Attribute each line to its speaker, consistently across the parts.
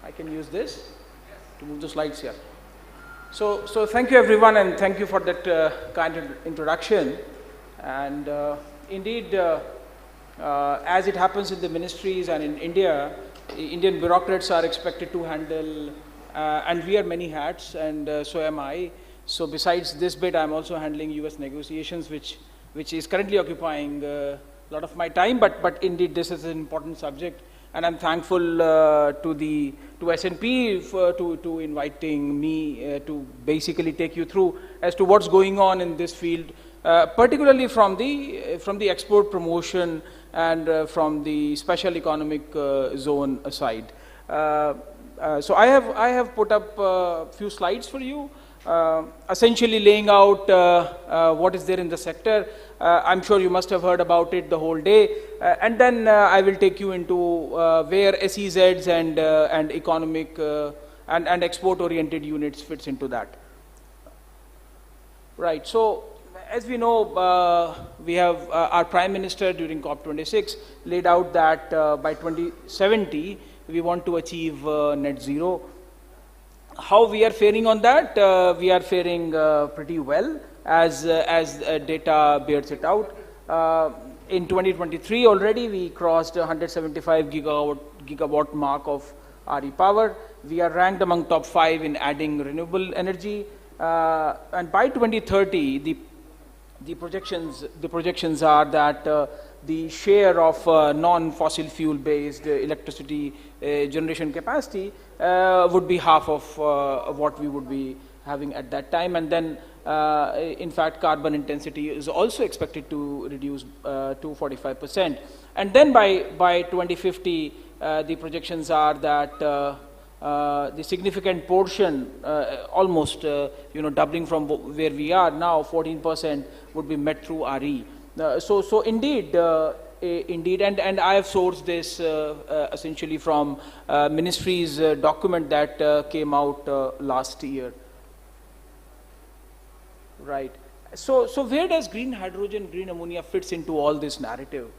Speaker 1: I can use this to move the slides here. So thank you everyone, and thank you for that kind of introduction. And indeed, as it happens in the ministries and in India, Indian bureaucrats are expected to handle and wear many hats, and so am I. So besides this bit, I'm also handling US negotiations, which is currently occupying a lot of my time, but indeed this is an important subject, and I'm thankful to S&P to inviting me to basically take you through as to what's going on in this field, particularly from the export promotion and from the special economic zone side. So I have put up a few slides for you, essentially laying out what is there in the sector. I'm sure you must have heard about it the whole day, and then I will take you into where SEZs and economic and export-oriented units fits into that. Right. So as we know, we have our Prime Minister during COP26 laid out that by 2070 we want to achieve net zero. How we are faring on that? We are faring pretty well, as data bears it out. In 2023 already we crossed 175 gigawatt mark of RE power. We are ranked among top 5 in adding renewable energy, and by 2030 the projections are that the share of non-fossil fuel based electricity generation capacity would be half of what we would be having at that time, and then in fact carbon intensity is also expected to reduce to 45%, and then by 2050 the projections are that the significant portion, almost doubling from where we are now, 14% would be met through RE. So indeed, and I have sourced this essentially from ministry's document that came out last year. Right. So where does green hydrogen, green ammonia fits into all this narrative?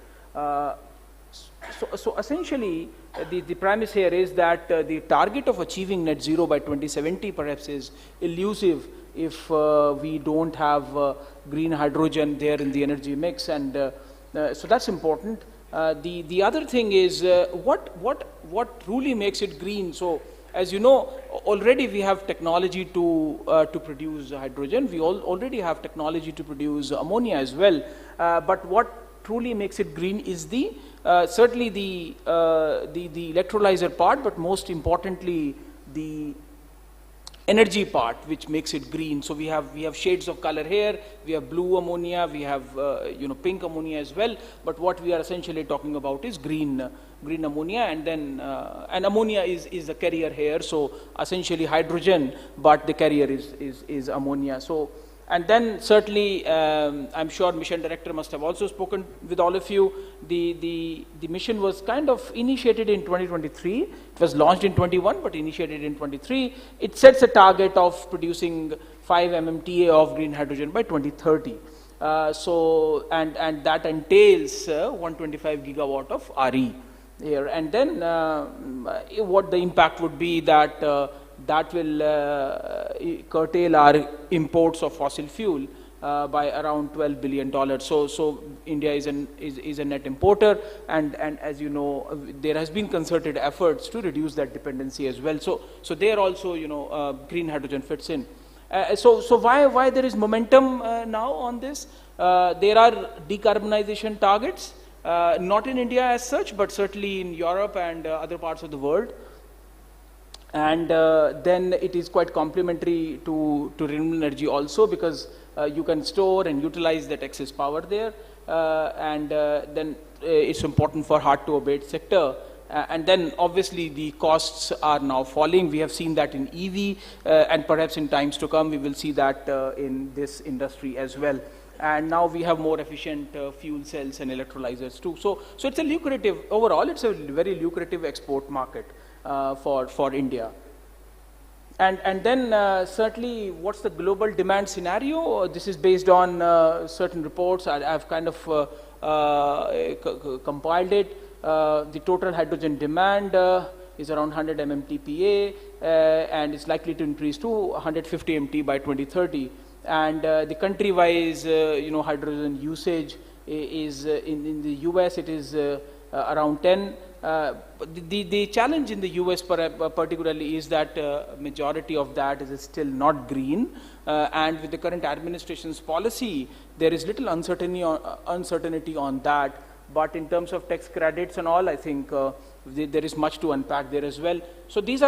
Speaker 1: So essentially, the premise here is that the target of achieving net zero by 2070 perhaps is elusive if we don't have green hydrogen there in the energy mix, and so that's important. The other thing is what truly makes it green. So as you know, already we have technology to produce hydrogen. We already have technology to produce ammonia as well. But what truly makes it green is certainly the electrolyzer part, but most importantly the energy part, which makes it green. So we have shades of color here. We have blue ammonia, we have pink ammonia as well. But what we are essentially talking about is green ammonia, and then and ammonia is the carrier here. So essentially hydrogen, but the carrier is ammonia. So. And then certainly, I'm sure mission director must have also spoken with all of you. The mission was kind of initiated in 2023. It was launched in 21, but initiated in 23. It sets a target of producing 5 MMTA of green hydrogen by 2030. So and that entails 125 gigawatt of RE here. And then what the impact would be that that will curtail our imports of fossil fuel by around $12 billion. So India is a net importer, and as you know, there has been concerted efforts to reduce that dependency as well. So there also green hydrogen fits in. So why there is momentum now on this? There are decarbonization targets, not in India as such, but certainly in Europe and other parts of the world. And then it is quite complementary to renewable energy also, because you can store and utilize that excess power there, and then it's important for hard to abate sector. And then obviously the costs are now falling. We have seen that in EV, and perhaps in times to come we will see that in this industry as well. And now we have more efficient fuel cells and electrolyzers too. So it's a lucrative, overall it's a very lucrative export market for India. And then certainly what's the global demand scenario? This is based on certain reports. I've kind of compiled it. The total hydrogen demand is around 100 MMTPA, and it's likely to increase to 150 MT by 2030. And the country-wise, hydrogen usage is in the US it is around 10. The challenge in the US particularly is that majority of that is still not green, and with the current administration's policy, there is little uncertainty on that. But in terms of tax credits and all, I think there is much to unpack there as well. So these are